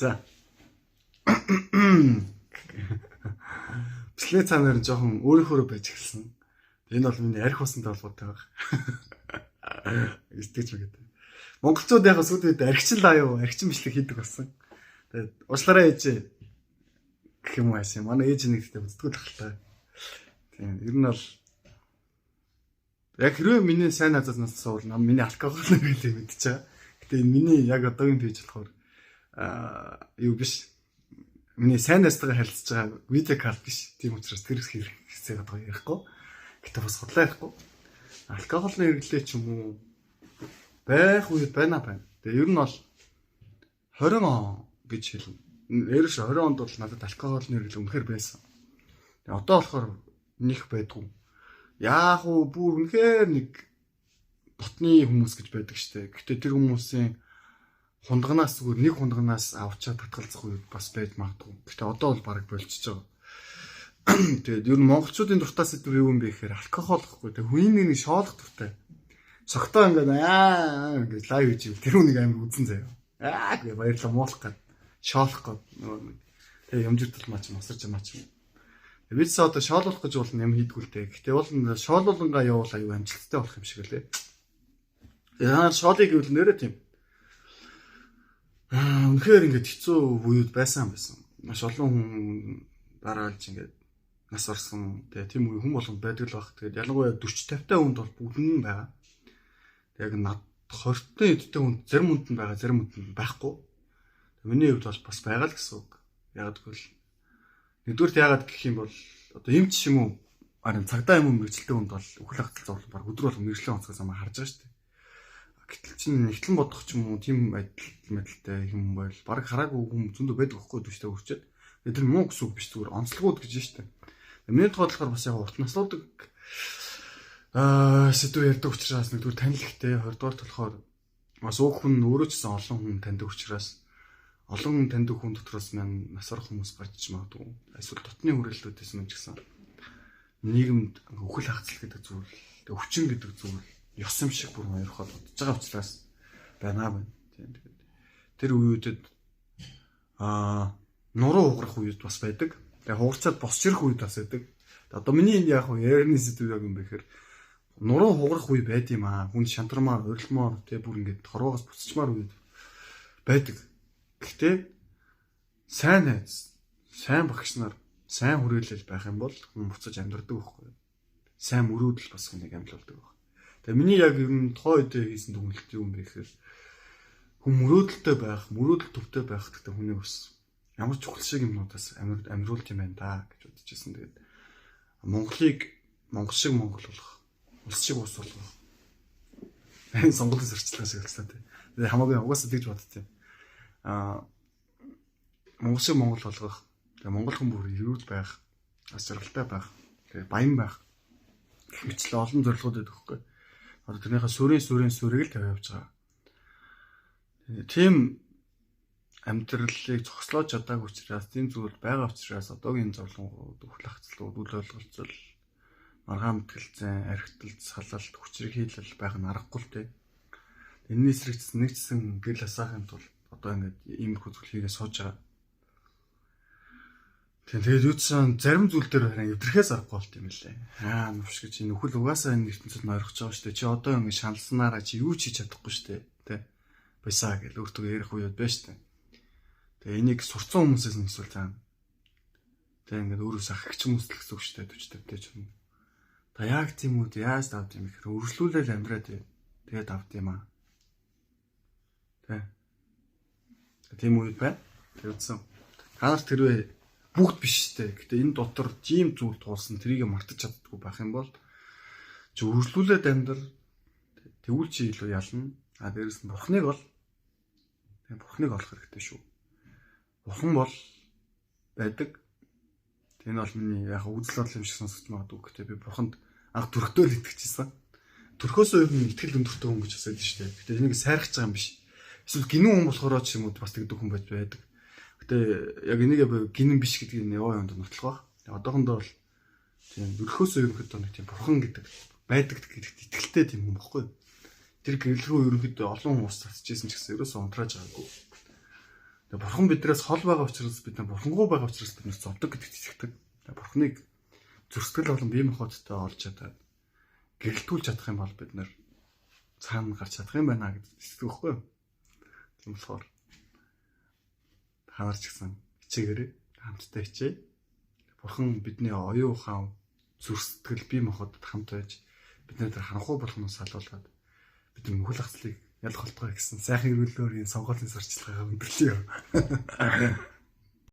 За. Бэлээ цаанаар жоохон өөрийнхөө байж эхэлсэн. Энэ бол миний арх усантай холбоотой баг. Стэж мэгэд. Монголчууд яг сүүлийн үед архичин лаа юу, архичин бичлэг хийдэг болсон. Тэгээд уучлаарай ээж гэх юм уу яасан. Манай ээж нэг гэдэг үздэг л ахaltaа. Тийм, ер нь бол яг хэрвээ миний сайн назаснаас суул миний алкогол нэгэлээ мэдчихэе. Гэтэ энэ миний яг одоогийн пэйж болохоор юу биш. Миний сайн найзтайгаа харилцаж байгаа видео кал биш. Тийм учраас тэр хэсэг одоо ярихгүй. Гэтэ бас худлаа ярихгүй. Алкоголны хэрэглээ ч юм уу байх үед байна. Тэгээ ер нь бол 20 он гэж хэлнэ. Ерөөш 20 онд бол надад алкоголны хэрэглээ үнэхээр байсан. Тэгээ одоо болохоор нэх байдгүй. Яг уу бүр үнэхээр нэг дотны хүмүүс гэж байдаг штэ. Гэтэ тэр хүмүүсийн хундаганаас зүгээр нэг хундаганаас авчаад татгалзах үед бас байж магадгүй. Гэтэ одоо бол бараг болчихж байгаа. Тэгээд ер нь монголчуудын дуртай сэдв юу юм бэ гэхээр алкогол гэхгүй. Тэгээд хүний нэг шоолох дуртай. Согтоо ингээд лайв хийж ивэл тэр үнийг амар үзэн заяа. Гэ баярлаа муулах гээд шоолох гээд тэгээд юмжирдэл маач мосорч маач. Бид ч одоо шоолуулах гэж бол юм хийдгүү л дээ. Гэтэ бол шоолуулангаа явуул аюу амжилттай болох юм шиг лээ. Тэгээд шоолыг гэвэл нэрээ тийм. Үнэхээр ингээд хэцүү үед байсан. Маш олон хүн бараалж ингээд нас орсон. Тэгээ тийм үе хүн болгонд байдаг л баг. Тэгээд ялангуяа 40 50-тай хүнд бол бүгд нь байгаа. Яг над 20-тай эдтэй хүнд зарим хүнд нь байгаа, зарим хүнд нь байхгүй. Миний хувьд бол бас байгаа л гэсэн үг. Яг тэгвэл нэгдүгээр яагаад гэх юм бол одоо эмч юм уу харин цагдаа юм уу мэрэгчлээ хүнд бол үхэл хатал зовлон баг өдөр болго мэрэгчлээ онцгой замаа харж байгаа шүү дээ. Гэтэл чинь нэгтлэн бодох ч юм уу тийм адилтай юм байл баг хараагүй хүн зөндөө байдаг байхгүй дүүштэй үрчээд тэр муу гэсэн үг биш зүгээр онцлогуд гэж шүү дээ. Миний тодлохоор бас яг урт наслуудаг сэдв ярьдаг учраас нэгдүгээр танил ихтэй 20 дугаар болохоор бас уг хүн өөрөө ч гэсэн олон хүн таньдаг учраас олон хүн таньдаг хүн дотроос маань нас орох хүмүүс гарч магадгүй. Эсвэл дотны хүрээллүүдээс мөн ч гэсэн нийгэмд үхэл хагцлал гэдэг зүйл, өвчин гэдэг зүйл ёс юм шиг бүр хоёрхол бодож байгаа учраас байна. Тийм тэгээд тэр үеүүдэд нуруу хугарах үед бас байдаг. Тэгээ хугарцаад босч ирэх үед бас байдаг. Одоо миний энэ яг ярины сэдв яг юм бэхээр нуруу хугарах үе байд юм аа. Хүн шантармаар, урилмаар тэгээ бүр ингээд хорвоогоос буцчмаар үед байдаг. Гэхдээ сайн найз, сайн багш нар сайн хүрээлэл байх юм бол хүн буцаж амьдрдаг байхгүй. Сайн мөрөөдөл бас хүнийг амьлуулдаг байх. Тэгээ миний яг ер нь тухайн үед хийсэн дүгнэлт юм бэ гэхээр хүн мөрөөдөлтэй байх, мөрөөдөл төвтэй байх гэдэг хүний бас ямар чухал шиг юмнуудаас амьдруулт юм байна да гэж бодож ирсэн. Тэгээд Монголыг монгол шиг монгол болох, улс шиг улс болгох. Энэ сонголтын зөрчлөө шиг болчихсон тийм. Тэгээд хамаагүй угаасаа тэгж боддتي. Монгол шиг монгол болгох. Тэгээ монгол хүн бүр эрүүл байх, ас жаргалтай байх, тэгээ баян байх. Хэмчлээ олон зорилгууд байдаг хөөхгүй. Одоо тэрнийхээ сүрийг л тавиад явж байгаа. Тийм амьдралыг зогслоож чадаагүй учраас тийм зүйл байгаа учраас одоогийн зовлонгууд, үхэл хацлууд, үл ойлголцол, маргаан мэтгэлцэн, архитэлт, салалт, хүчирхийлэл байх нь аргагүй л дээ. Энэний эсрэгч нэгдсэн гэрэл асаахын тулд одоо ингээд иймэрхүү зүйл хийгээ сууж байгаа. Тэгээд юуцсан зарим зүйл дээр харин эвдэрхээс аргагүй болт юм лээ. Нүвш гэж энэ үхэл угаасаа энэ ертөнцид нойрхож байгаа шүү дээ. Чи одоо ингэ шаналснараа чи юу ч хийж чадахгүй шүү дээ. Тэ. Байсаа гэж өөртөө ярих үед байна шүү дээ. Тэгээ энийг сурцсан хүмүүсээс нь эсвэл цаана. Тэ ингэ өөрөөс ах их ч хүмүүс л гэсэн үг шүү дээ. 40 50 ч юм. Та яг тийм үү яаж давд юм гэхээр өргөжлүүлэл амьдраа тий. Тэгээд давд юм аа. Тэ. Тийм үед байна. Тэгвдсэн. Та нарт тэрвээ бүгд биш дээ. Гэтэ энэ дотор тийм зүйл туулсан тэрийг мартаж чаддаггүй байх юм бол чи өргөжлүүлээд амьдрал тэгвэл чи илүү ялна. Дээрэс нь бурхныг олох хэрэгтэй шүү. Бурхан бол байдаг. Энэ бол миний яг үзэл бодол юм шиг сонсож магадгүй. Гэтэ би бурханд анх төрхтөө л итгэжсэн. Төрхөөсөө ер нь итгэл өндөртэй хүн гэж асууж штэ. Гэтэ энийг сайрхаж байгаа юм биш. Эсвэл гинэн хүн болохоор ч юм уу бас тэгдэг хүн байдаг. Гэтэ яг энийг гинэн биш гэдгийг яваа юмд нотлох баг. Одоохондоо бол тийм өрхөөсөө ерөнхийдөө нэг тийм бурхан гэдэг байдаг гэдэгт итгэлтэй тийм хүн бохгүй. Тэр гэрэл рүү ерөнхийдөө олон хүмүүс татчихсэн ч гэсэн ерөөсөө унтрааж байгаагүй. Тэгээ бурхан биднээс хол байгаа учраас бид нар бурхангүй байгаа учраас бид нар зовдөг гэдэгт итгэдэг. Тэгээ бурханыг зөрсгөл болон бие махбодтой олж чадаад гэрэлтүүлж чадах юм бол бид нар цаана гарч чадах юм байна гэж итгэхгүй. Тийм болохоор та нар ч гэсэн хичээгээрэй. Хамтдаа хичээе. Бурхан бидний оюун ухаан зүрстгэл бие махбодод хамт байж биднээр харанхуй бурханаас салуулаад бидний мөхөл хацлыг ялах болтгой гэсэн сайхан эрүүлөөр энэ сонгуулийн сурчлагыг өндөрлөё.